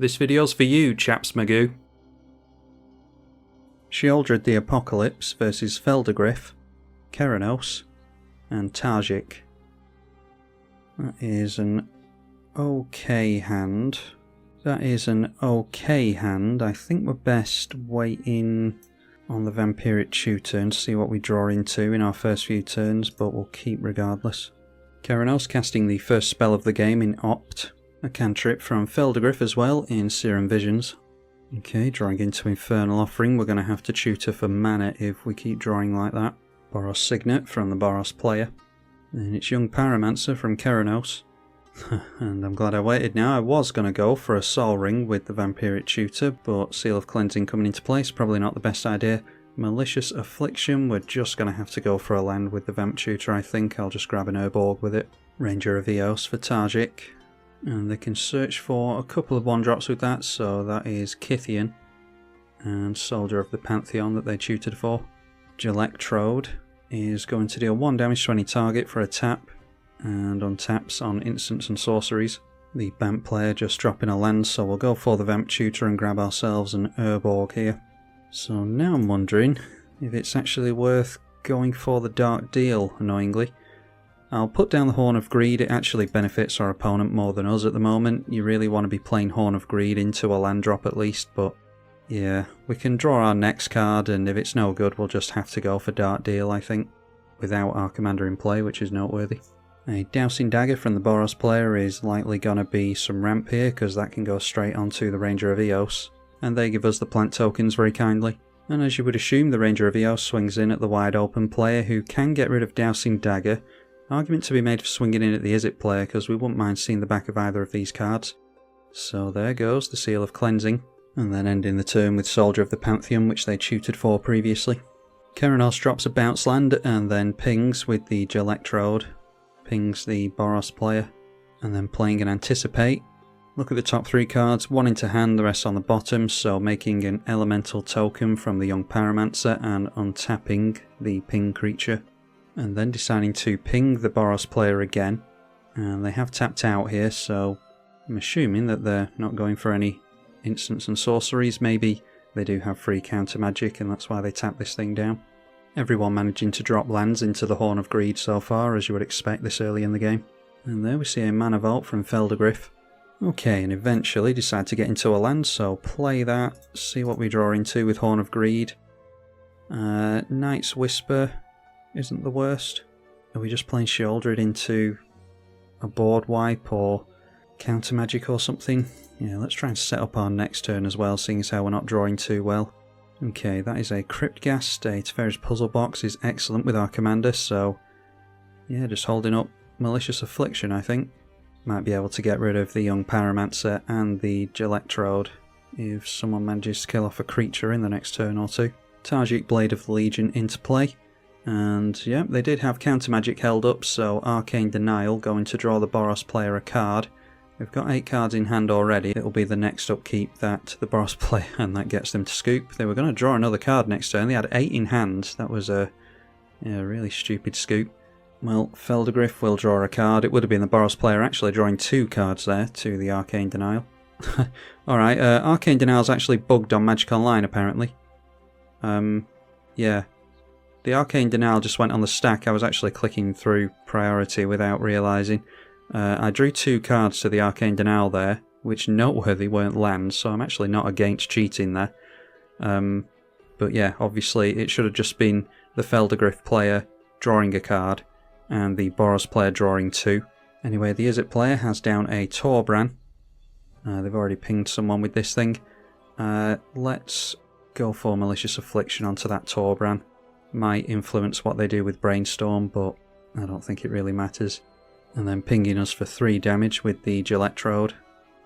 This video's for you, chaps magoo. Sheoldred the Apocalypse versus Feldergriff, Keranos, and Tajik. That is an okay hand. I think we're best waiting on the Vampiric Tutor and see what we draw into in our first few turns, but we'll keep regardless. Keranos casting the first spell of the game in Opt. A cantrip from Feldergriff as well in Serum Visions. Okay, drawing into Infernal Offering. We're going to have to tutor for mana if we keep drawing like that. Boros Signet from the Boros player. And it's Young Pyromancer from Keranos. And I'm glad I waited now. I was going to go for a Sol Ring with the Vampiric Tutor, but Seal of Cleansing coming into place, probably not the best idea. Malicious Affliction, we're just going to have to go for a land with the Vamp Tutor, I think. I'll just grab an Urborg with it. Ranger of Eos for Tajik. And they can search for a couple of 1-drops with that, so that is Kithian and Soldier of the Pantheon that they tutored for. Gelectrode is going to deal 1 damage to any target for a tap, and untaps on instants and sorceries. The Bant player just dropping a land, so we'll go for the Vamp Tutor and grab ourselves an Urborg here. So now I'm wondering if it's actually worth going for the Dark Deal, annoyingly. I'll put down the Horn of Greed. It actually benefits our opponent more than us at the moment. You really want to be playing Horn of Greed into a land drop at least, but yeah, we can draw our next card, and if it's no good we'll just have to go for Dark Deal, I think, without our commander in play, which is noteworthy. A Dousing Dagger from the Boros player is likely going to be some ramp here, because that can go straight onto the Ranger of Eos, and they give us the plant tokens very kindly. And as you would assume, the Ranger of Eos swings in at the wide open player, who can get rid of Dousing Dagger. Argument to be made for swinging in at the Izzet player, because we wouldn't mind seeing the back of either of these cards. So there goes the Seal of Cleansing, and then ending the turn with Soldier of the Pantheon, which they tutored for previously. Keranos drops a bounce land and then pings with the Gelectrode, pings the Boros player, and then playing an Anticipate. Look at the top 3 cards, 1 into hand, the rest on the bottom, so making an Elemental token from the Young Pyromancer and untapping the ping creature. And then deciding to ping the Boros player again, and they have tapped out here, so I'm assuming that they're not going for any instants and sorceries. Maybe they do have free counter magic and that's why they tap this thing down. Everyone managing to drop lands into the Horn of Greed so far, as you would expect this early in the game. And there we see a Mana Vault from Feldergriff. Okay, and eventually decide to get into a land, so play that, see what we draw into with Horn of Greed. Knight's Whisper isn't the worst. Are we just playing Sheoldred into a board wipe or counter magic or something? Yeah, let's try and set up our next turn as well, seeing as how we're not drawing too well. Okay, that is a Cryptghast. A Teferi's Puzzle Box is excellent with our commander, so yeah, just holding up Malicious Affliction, I think. Might be able to get rid of the Young Pyromancer and the Gelectrode if someone manages to kill off a creature in the next turn or two. Tajik Blade of the Legion into play. And yeah, they did have counter magic held up, so Arcane Denial going to draw the Boros player a card. We've got 8 cards in hand already. It'll be the next upkeep that the Boros play, and that gets them to scoop. They were going to draw another card next turn. They had 8 in hand. That was a really stupid scoop. Well, Feldergriff will draw a card. It would have been the Boros player actually drawing 2 cards there to the Arcane Denial. Alright, Arcane Denial's actually bugged on Magic Online apparently. Yeah. The Arcane Denial just went on the stack. I was actually clicking through priority without realising. I drew 2 cards to the Arcane Denial there, which noteworthy weren't lands, so I'm actually not against cheating there. But yeah, obviously it should have just been the Feldergriff player drawing a card, and the Boros player drawing 2. Anyway, the Izzet player has down a Torbran. They've already pinged someone with this thing. Let's go for Malicious Affliction onto that Torbran. Might influence what they do with Brainstorm, but I don't think it really matters. And then pinging us for 3 damage with the Gelectrode.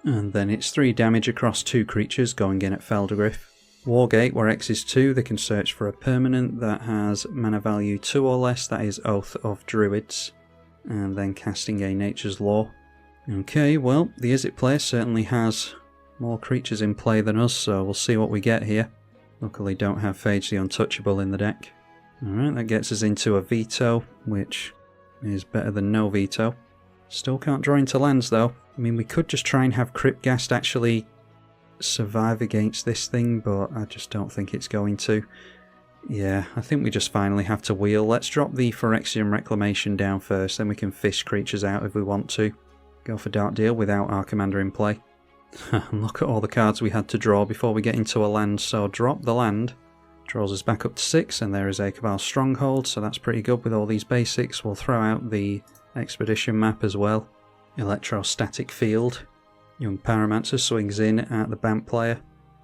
And then it's 3 damage across 2 creatures going in at Feldergriff. Wargate, where X is 2, they can search for a permanent that has mana value 2 or less, that is Oath of Druids. And then casting a Nature's Law. Okay, well, the Izzet player certainly has more creatures in play than us, so we'll see what we get here. Luckily don't have Phage the Untouchable in the deck. Alright, that gets us into a veto, which is better than no veto. Still can't draw into lands though. I mean, we could just try and have Cryptghast actually survive against this thing, but I just don't think it's going to. Yeah, I think we just finally have to wheel. Let's drop the Phyrexian Reclamation down first, then we can fish creatures out if we want to. Go for Dark Deal without our commander in play. Look at all the cards we had to draw before we get into a land, so drop the land. Draws us back up to 6, and there is a Cabal Stronghold, so that's pretty good with all these basics. We'll throw out the Expedition map as well. Electrostatic Field. Young Pyromancer swings in at the Bant player.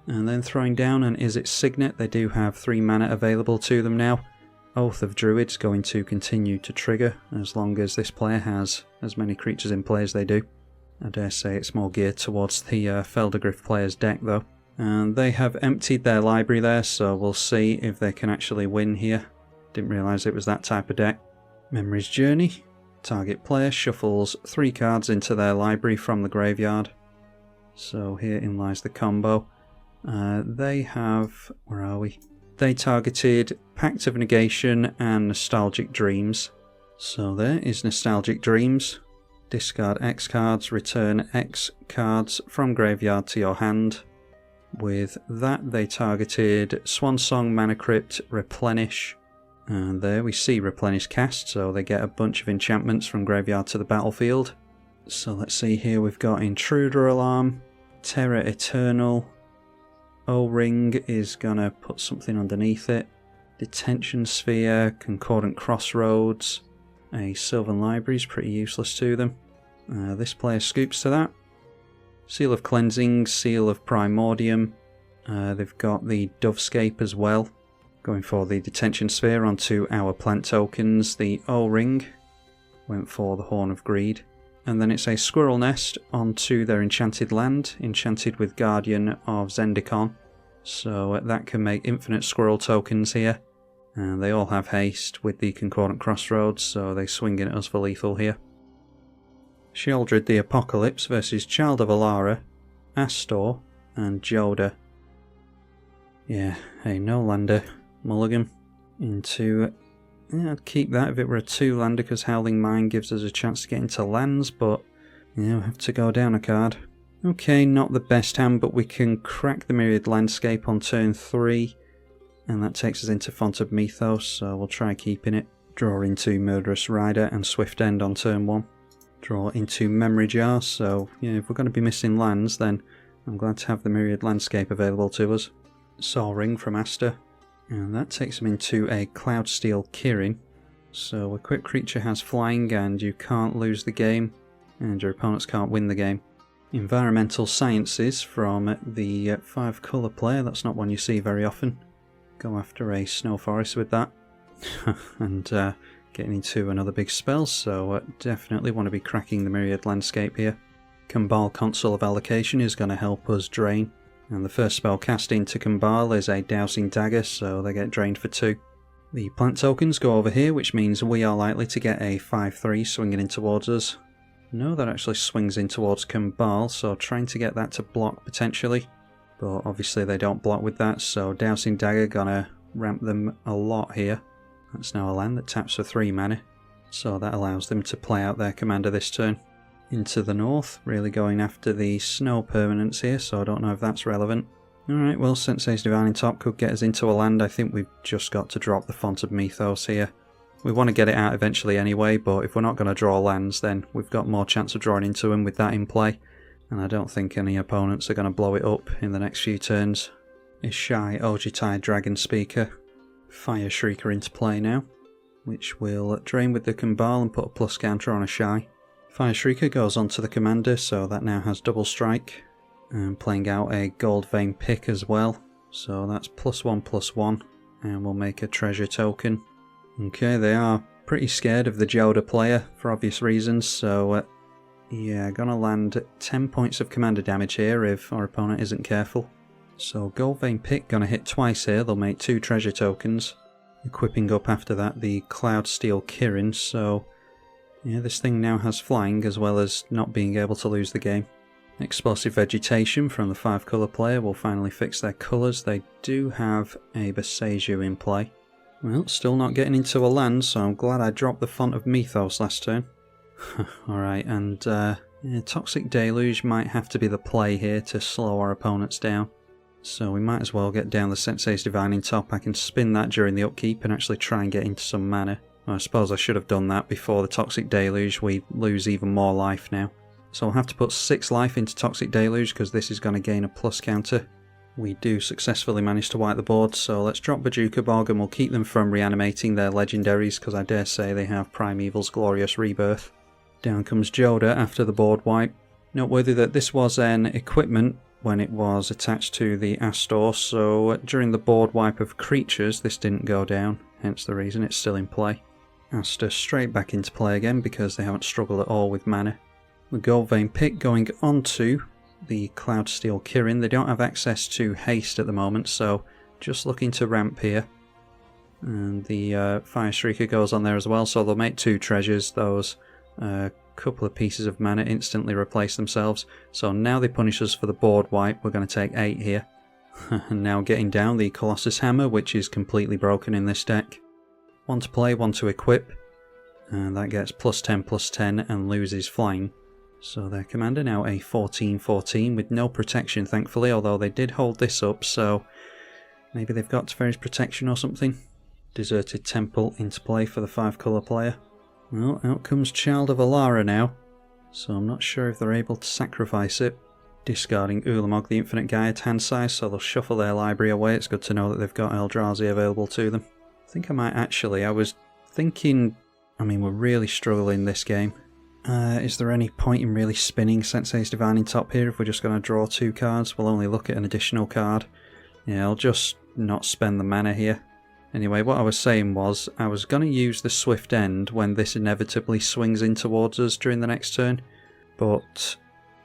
And then throwing down an Izzet Signet. They do have 3 mana available to them now. Oath of Druid's going to continue to trigger as long as this player has as many creatures in play as they do. I dare say it's more geared towards the Feldergriff player's deck though. And they have emptied their library there, so we'll see if they can actually win here. Didn't realise it was that type of deck. Memory's Journey. Target player shuffles 3 cards into their library from the graveyard. So herein lies the combo. They have... where are we? They targeted Pact of Negation and Nostalgic Dreams. So there is Nostalgic Dreams. Discard X cards, return X cards from graveyard to your hand. With that they targeted Swansong, Mana Crypt, Replenish. And there we see Replenish cast, so they get a bunch of enchantments from graveyard to the battlefield. So let's see here, we've got Intruder Alarm, Terror Eternal, O-Ring is gonna put something underneath it, Detention Sphere, Concordant Crossroads, a Sylvan Library is pretty useless to them. This player scoops to that. Seal of Cleansing, Seal of Primordium, they've got the Dovescape as well. Going for the Detention Sphere onto our plant tokens. The O-Ring went for the Horn of Greed. And then it's a Squirrel Nest onto their enchanted land, enchanted with Guardian of Zendikon. So that can make infinite squirrel tokens here. And they all have haste with the Concordant Crossroads, so they swing in at us for lethal here. Sheoldred the Apocalypse versus Child of Alara, Astor, and Joda. Yeah, hey, no lander. Mulligan into... yeah, I'd keep that if it were a 2-lander because Howling Mine gives us a chance to get into lands, but yeah, we'll have to go down a card. Okay, not the best hand, but we can crack the Myriad Landscape on turn 3, and that takes us into Font of Mythos, so we'll try keeping it. Draw into Murderous Rider and Swift End on turn 1. Draw into Memory Jar, so yeah, if we're going to be missing lands, then I'm glad to have the Myriad Landscape available to us. Sol Ring from Aster. And that takes them into a Cloudsteel Kirin. So a quick creature has flying and you can't lose the game, and your opponents can't win the game. Environmental Sciences from the 5 colour player, that's not one you see very often. Go after a Snow Forest with that. And getting into another big spell, so definitely want to be cracking the Myriad Landscape here. Kambal Console of Allocation is going to help us drain. And the first spell cast into Kambal is a Dowsing Dagger, so they get drained for 2. The plant tokens go over here, which means we are likely to get a 5-3 swinging in towards us. No, that actually swings in towards Kambal, so trying to get that to block potentially. But obviously they don't block with that, so Dowsing Dagger gonna ramp them a lot here. That's now a land that taps for 3 mana, so that allows them to play out their commander this turn. Into the north, really going after the snow permanents here, so I don't know if that's relevant. Alright, well, Sensei's Divining Top could get us into a land. I think we've just got to drop the Font of Mythos here. We want to get it out eventually anyway, but if we're not going to draw lands, then we've got more chance of drawing into them with that in play. And I don't think any opponents are going to blow it up in the next few turns. Ishai Ojitai Dragon Speaker. Fire Shrieker into play now, which will drain with the Kambal and put a plus counter on Ishai. Fire Shrieker goes on to the commander, so that now has double strike. And playing out a Gold Vein Pick as well, so that's +1/+1, and we'll make a treasure token. Okay, they are pretty scared of the Joda player for obvious reasons, so yeah, gonna land 10 points of commander damage here if our opponent isn't careful. So Gold Vein Pick gonna hit twice here, they'll make 2 treasure tokens. Equipping up after that the Cloudsteel Kirin, so yeah, this thing now has flying as well as not being able to lose the game. Explosive Vegetation from the 5 colour player will finally fix their colours. They do have a Boseiju in play. Well, still not getting into a land, so I'm glad I dropped the Font of Mythos last turn. Alright, and Yeah, Toxic Deluge might have to be the play here to slow our opponents down. So we might as well get down the Sensei's Divining Top. I can spin that during the upkeep and actually try and get into some mana. Well, I suppose I should have done that before the Toxic Deluge. We lose even more life now. So I'll have to put 6 life into Toxic Deluge because this is going to gain a plus counter. We do successfully manage to wipe the board, so let's drop Bojuka Bog and we'll keep them from reanimating their legendaries because I dare say they have Primeval's Glorious Rebirth. Down comes Joda after the board wipe. Noteworthy that this was an equipment when it was attached to the Astor, so during the board wipe of creatures this didn't go down, hence the reason it's still in play. Astor straight back into play again because they haven't struggled at all with mana. The Gold Vein Pick going onto the Cloudsteel Kirin. They don't have access to haste at the moment, so just looking to ramp here. And the Fire Shrieker goes on there as well, so they'll make 2 treasures. Those couple of pieces of mana instantly replace themselves. So now they punish us for the board wipe. We're going to take 8 here. And now getting down the Colossus Hammer, which is completely broken in this deck. 1 to play, 1 to equip. And that gets +10/+10 and loses flying. So their commander now a 14/14 with no protection thankfully, although they did hold this up, so maybe they've got Teferi's protection or something. Deserted Temple into play for the 5-colour player. Well, out comes Child of Alara now, so I'm not sure if they're able to sacrifice it. Discarding Ulamog the Infinite Gaia to hand size, so they'll shuffle their library away. It's good to know that they've got Eldrazi available to them. I think I might actually, I was thinking, I mean we're really struggling this game. Is there any point in really spinning Sensei's Divining Top here if we're just going to draw 2 cards? We'll only look at an additional card. Yeah, I'll just not spend the mana here. Anyway, what I was saying was, I was going to use the Swift End when this inevitably swings in towards us during the next turn. But,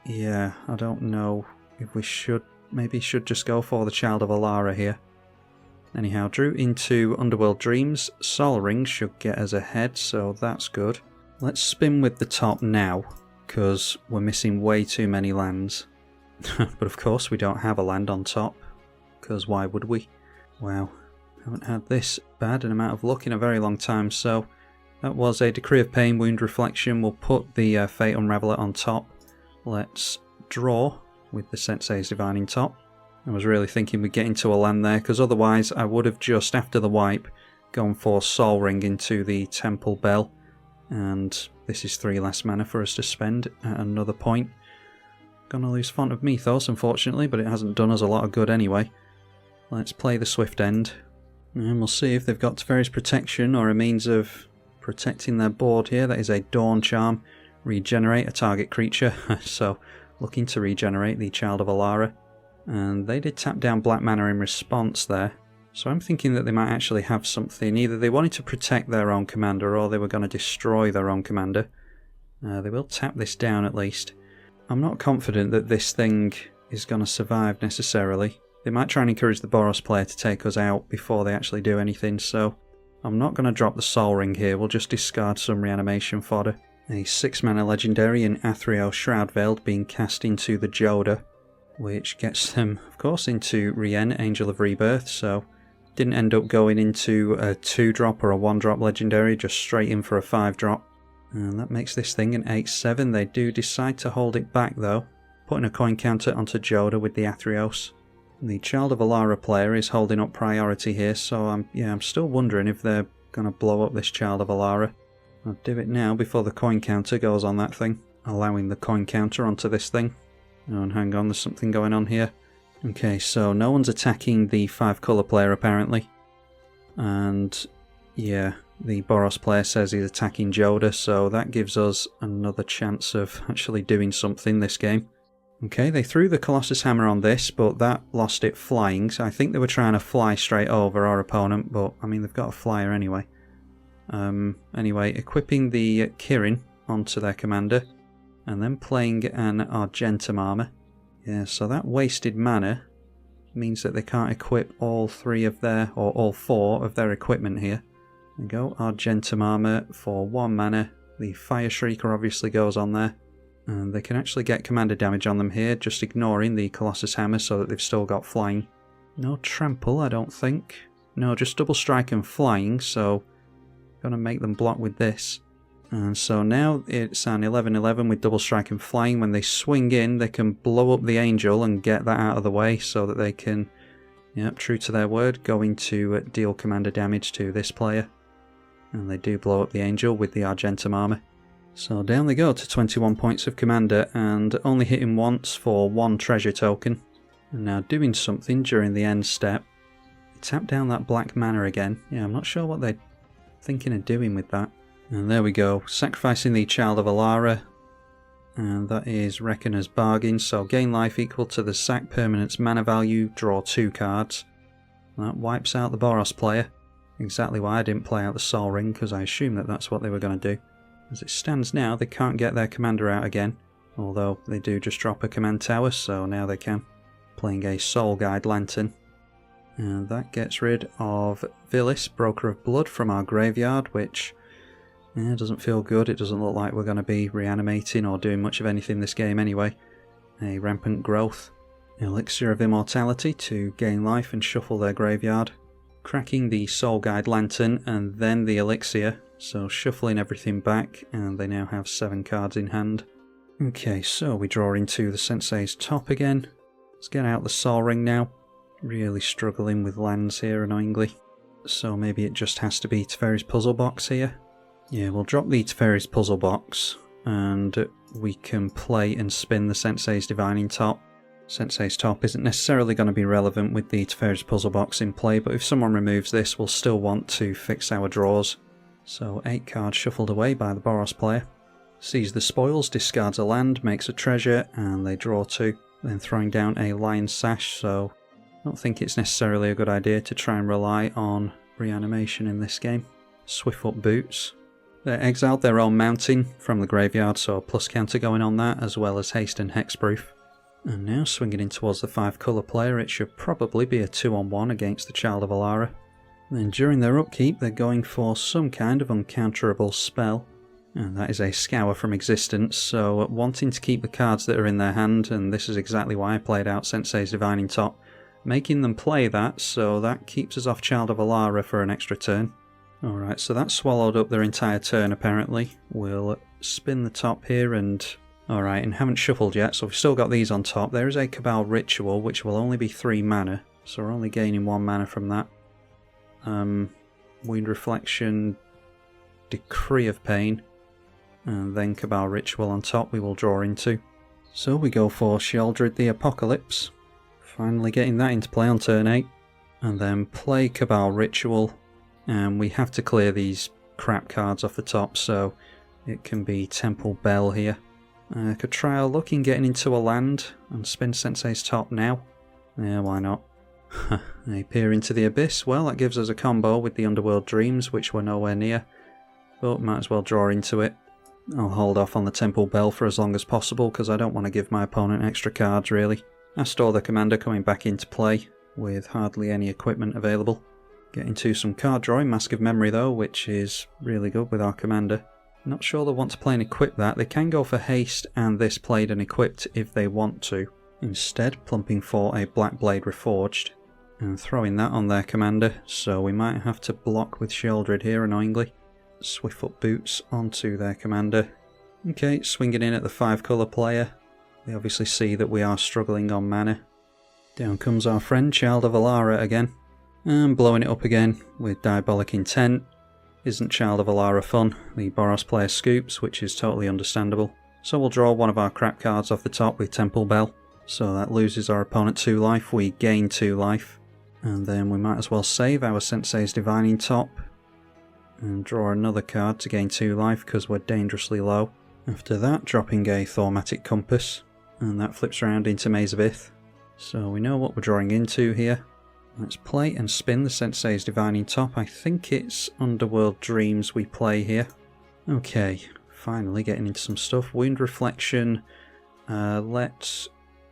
yeah, I don't know if we should, maybe should just go for the Child of Alara here. Anyhow, drew into Underworld Dreams. Sol Ring should get us ahead, so that's good. Let's spin with the top now, because we're missing way too many lands. But of course we don't have a land on top, because why would we? Wow, haven't had this bad an amount of luck in a very long time, so that was a Decree of Pain, Wound Reflection. We'll put the Fate Unraveler on top. Let's draw with the Sensei's Divining Top. I was really thinking we'd get into a land there, because otherwise I would have just, after the wipe, gone for Sol Ring into the Temple Bell. And this is 3 less mana for us to spend at another point. Gonna lose Font of Mythos unfortunately, but it hasn't done us a lot of good anyway. Let's play the Swift End. And we'll see if they've got Teferi's protection or a means of protecting their board here. That is a Dawn Charm. Regenerate a target creature. So looking to regenerate the Child of Alara. And they did tap down black mana in response there. So I'm thinking that they might actually have something. Either they wanted to protect their own commander or they were going to destroy their own commander. They will tap this down at least. I'm not confident that this thing is going to survive necessarily. They might try and encourage the Boros player to take us out before they actually do anything, so I'm not going to drop the Sol Ring here. We'll just discard some reanimation fodder. A 6-mana legendary in Athreos Shroud Veiled being cast into the Joda, which gets them, of course, into Rien, Angel of Rebirth, so didn't end up going into a 2-drop or a 1-drop legendary, just straight in for a 5-drop. And that makes this thing an 8/7. They do decide to hold it back though, putting a coin counter onto Joda with the Athreos. The Child of Alara player is holding up priority here, so I'm still wondering if they're going to blow up this Child of Alara. I'll do it now before the coin counter goes on that thing, allowing the coin counter onto this thing. Oh, and hang on, there's something going on here. Okay, so no one's attacking the 5-colour player apparently. And yeah, the Boros player says he's attacking Joda, so that gives us another chance of actually doing something this game. Okay, they threw the Colossus Hammer on this, but that lost it flying, so I think they were trying to fly straight over our opponent, but I mean they've got a flyer anyway. Anyway, equipping the Kirin onto their commander, and then playing an Argentum Armor. Yeah, so that wasted mana means that they can't equip all 3 of their, or all 4 of their equipment here. There we go, Argentum Armor for 1 mana. The Fire Shrieker obviously goes on there. And they can actually get commander damage on them here, just ignoring the Colossus Hammer so that they've still got flying. No trample, I don't think. No, just double strike and flying, so gonna make them block with this. And so now it's an 11/11 with double strike and flying. When they swing in, they can blow up the angel and get that out of the way so that they can, yep, true to their word, going to deal commander damage to this player. And they do blow up the angel with the Argentum armor. So down they go to 21 points of commander and only hitting once for 1 treasure token. And now doing something during the end step. They tap down that black mana again. Yeah, I'm not sure what they're thinking of doing with that. And there we go, sacrificing the Child of Alara, and that is Reckoner's Bargain, so gain life equal to the sack permanent's mana value, draw 2 cards. That wipes out the Boros player, exactly why I didn't play out the Sol Ring, because I assumed that that's what they were going to do. As it stands now, they can't get their commander out again, although they do just drop a command tower, so now they can. Playing a Soul Guide Lantern. And that gets rid of Vilis, Broker of Blood, from our graveyard, which... yeah, doesn't feel good. It doesn't look like we're going to be reanimating or doing much of anything this game anyway. A Rampant Growth. Elixir of Immortality to gain life and shuffle their graveyard. Cracking the Soul Guide Lantern and then the Elixir, so shuffling everything back, and they now have 7 cards in hand. Okay, so we draw into the Sensei's top again. Let's get out the Sol Ring now. Really struggling with lands here, annoyingly. So maybe it just has to be Teferi's Puzzle Box here. Yeah, we'll drop the Teferi's Puzzle Box, and we can play and spin the Sensei's Divining Top. Sensei's Top isn't necessarily going to be relevant with the Teferi's Puzzle Box in play, but if someone removes this, we'll still want to fix our draws. So 8 cards shuffled away by the Boros player. Sees the spoils, discards a land, makes a treasure, and they draw 2. Then throwing down a Lion's Sash, so I don't think it's necessarily a good idea to try and rely on reanimation in this game. Swiftfoot Boots. They exiled their own mountain from the graveyard, so a plus counter going on that, as well as haste and hexproof. And now swinging in towards the 5 colour player, it should probably be a 2-on-1 against the Child of Alara. Then during their upkeep, they're going for some kind of uncounterable spell. And that is a Scour from Existence, so wanting to keep the cards that are in their hand, and this is exactly why I played out Sensei's Divining Top, making them play that, so that keeps us off Child of Alara for an extra turn. Alright, so that swallowed up their entire turn apparently. We'll spin the top here and... alright, and haven't shuffled yet, so we've still got these on top. There is a Cabal Ritual, which will only be 3 mana, so we're only gaining 1 mana from that. Wound Reflection, Decree of Pain, and then Cabal Ritual on top we will draw into. So we go for Sheoldred the Apocalypse, finally getting that into play on turn 8, and then play Cabal Ritual. And we have to clear these crap cards off the top, so it can be Temple Bell here. I could try a look in getting into a land and spin Sensei's Top now. Yeah, why not? They peer into the Abyss. Well, that gives us a combo with the Underworld Dreams, which we're nowhere near. But might as well draw into it. I'll hold off on the Temple Bell for as long as possible, because I don't want to give my opponent extra cards, really. Astor the Commander coming back into play, with hardly any equipment available. Getting to some card drawing, Mask of Memory though, which is really good with our commander. Not sure they'll want to play and equip that. They can go for haste and this played and equipped if they want to. Instead, plumping for a Black Blade Reforged and throwing that on their commander, so we might have to block with Sheoldred here annoyingly. Swiftfoot Boots onto their commander. Okay, swinging in at the 5 colour player. They obviously see that we are struggling on mana. Down comes our friend Child of Alara again. And blowing it up again with Diabolic Intent. Isn't Child of Alara fun? The Boros player scoops, which is totally understandable. So we'll draw one of our crap cards off the top with Temple Bell. So that loses our opponent 2 life, we gain 2 life. And then we might as well save our Sensei's Divining Top. And draw another card to gain 2 life because we're dangerously low. After that, dropping a Thaumatic Compass. And that flips around into Maze of Ith. So we know what we're drawing into here. Let's play and spin the Sensei's Divining Top. I think it's Underworld Dreams we play here. Okay, finally getting into some stuff. Wound Reflection. Let's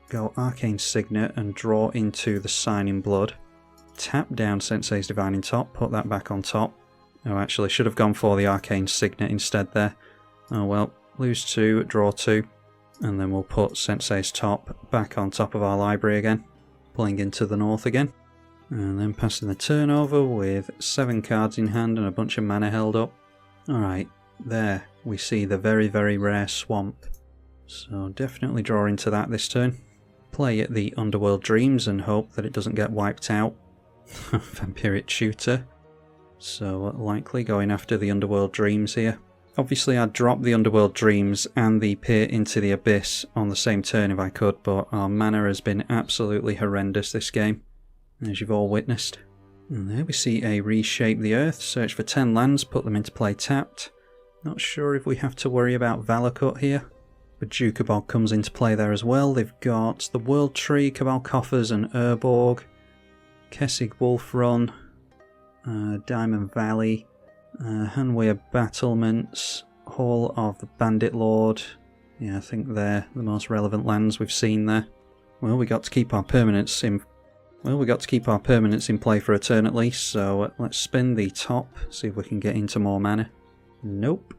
go Arcane Signet and draw into the Sign in Blood. Tap down Sensei's Divining Top, put that back on top. Oh, actually, should have gone for the Arcane Signet instead there. Oh well, lose 2, draw 2. And then we'll put Sensei's Top back on top of our library again. Pulling into the north again. And then passing the turn over with 7 cards in hand and a bunch of mana held up. Alright, there. we see the very, very rare Swamp. So definitely draw into that this turn. Play at the Underworld Dreams and hope that it doesn't get wiped out. Vampiric Shooter. So likely going after the Underworld Dreams here. Obviously I'd drop the Underworld Dreams and the Peer into the Abyss on the same turn if I could, but our mana has been absolutely horrendous this game, as you've all witnessed. And there we see a Reshape the Earth, search for 10 lands, put them into play tapped. Not sure if we have to worry about Valakut here. But Jukabog comes into play there as well. They've got the World Tree, Cabal Coffers and Urborg, Kessig Wolf Run, Diamond Valley, Hanweir Battlements, Hall of the Bandit Lord. Yeah, I think they're the most relevant lands we've seen there. Well, we got to keep our permanents in. Well, we got to keep our permanents in play for a turn at least. So let's spin the top, see if we can get into more mana. Nope.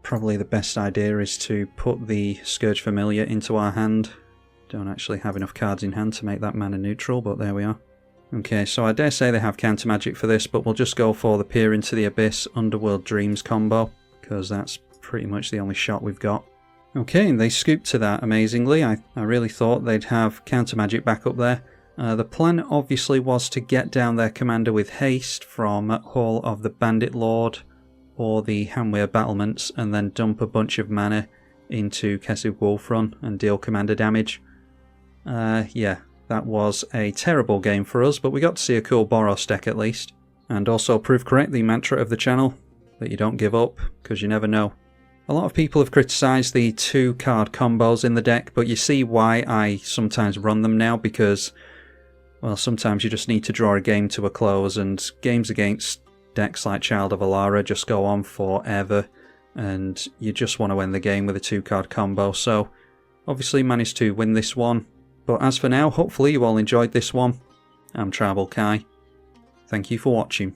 Probably the best idea is to put the Scourge Familiar into our hand. Don't actually have enough cards in hand to make that mana neutral, but there we are. Okay, so I dare say they have counter magic for this, but we'll just go for the Peer into the Abyss Underworld Dreams combo, because that's pretty much the only shot we've got. Okay, and they scooped to that amazingly. I really thought they'd have counter magic back up there. The plan obviously was to get down their commander with haste from Hall of the Bandit Lord or the Hanweir Battlements, and then dump a bunch of mana into Kessig Wolf Run and deal commander damage. Yeah, that was a terrible game for us, but we got to see a cool Boros deck at least. And also prove correct the mantra of the channel, that you don't give up, because you never know. A lot of people have criticised the 2-card combos in the deck, but you see why I sometimes run them now, because, well, sometimes you just need to draw a game to a close, and games against decks like Child of Alara just go on forever, and you just want to end the game with a 2-card combo. So obviously managed to win this one, but as for now, hopefully you all enjoyed this one. I'm tribalkai. Thank you for watching.